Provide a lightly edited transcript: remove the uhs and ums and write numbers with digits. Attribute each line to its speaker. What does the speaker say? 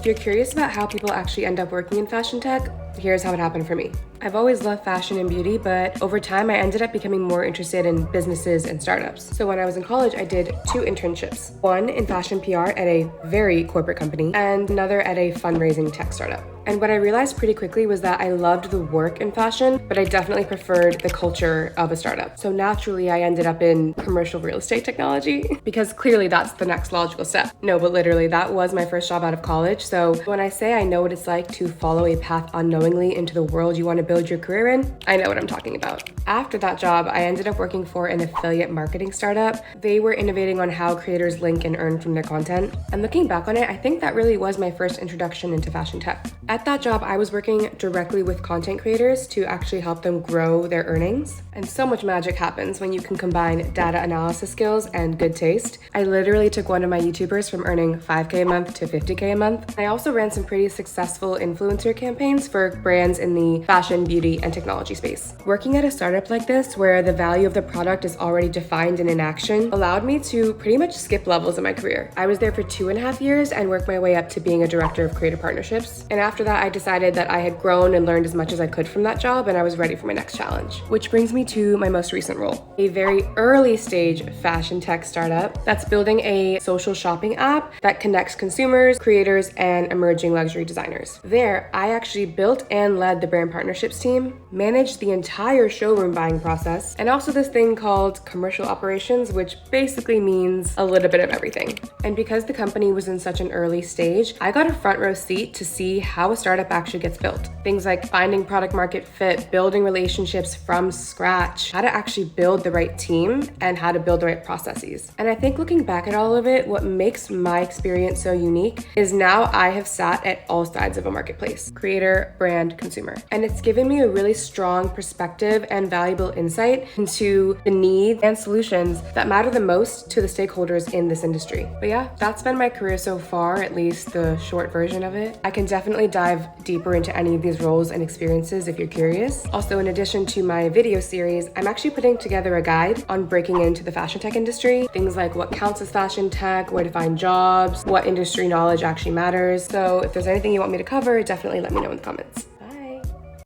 Speaker 1: If you're curious about how people actually end up working in fashion tech, here's how it happened for me. I've always loved fashion and beauty, but over time I ended up becoming more interested in businesses and startups. So when I was in college, I did 2 internships. One in fashion PR at a very corporate company and another at a fundraising tech startup. And what I realized pretty quickly was that I loved the work in fashion, but I definitely preferred the culture of a startup. So naturally, I ended up in commercial real estate technology because clearly that's the next logical step. No, but literally that was my first job out of college. So when I say I know what it's like to follow a path unknowingly into the world you want to build your career in, I know what I'm talking about. After that job, I ended up working for an affiliate marketing startup. They were innovating on how creators link and earn from their content. And looking back on it, I think that really was my first introduction into fashion tech. At that job, I was working directly with content creators to actually help them grow their earnings. And so much magic happens when you can combine data analysis skills and good taste. I literally took one of my YouTubers from earning $5K a month to $50K a month. I also ran some pretty successful influencer campaigns for brands in the fashion, beauty, and technology space. Working at a startup like this, where the value of the product is already defined and in action, allowed me to pretty much skip levels in my career. I was there for 2.5 years and worked my way up to being a director of creative partnerships. And after that, I decided that I had grown and learned as much as I could from that job, and I was ready for my next challenge. Which brings me to my most recent role, a very early stage fashion tech startup that's building a social shopping app that connects consumers, creators, and emerging luxury designers. There, I actually built and led the brand partnerships team, managed the entire showroom buying process, and also this thing called commercial operations, which basically means a little bit of everything. And because the company was in such an early stage, I got a front row seat to see how a startup actually gets built. Things like finding product market fit, building relationships from scratch, how to actually build the right team, and how to build the right processes. And I think looking back at all of it, what makes my experience so unique is now I have sat at all sides of a marketplace: creator, brand, consumer. And it's given me a really strong perspective and valuable insight into the needs and solutions that matter the most to the stakeholders in this industry. But yeah, that's been my career so far, at least the short version of it. I can definitely dive deeper into any of these roles and experiences if you're curious. Also, in addition to my video series, I'm actually putting together a guide on breaking into the fashion tech industry. Things like what counts as fashion tech, where to find jobs, what industry knowledge actually matters. So if there's anything you want me to cover, definitely let me know in the comments.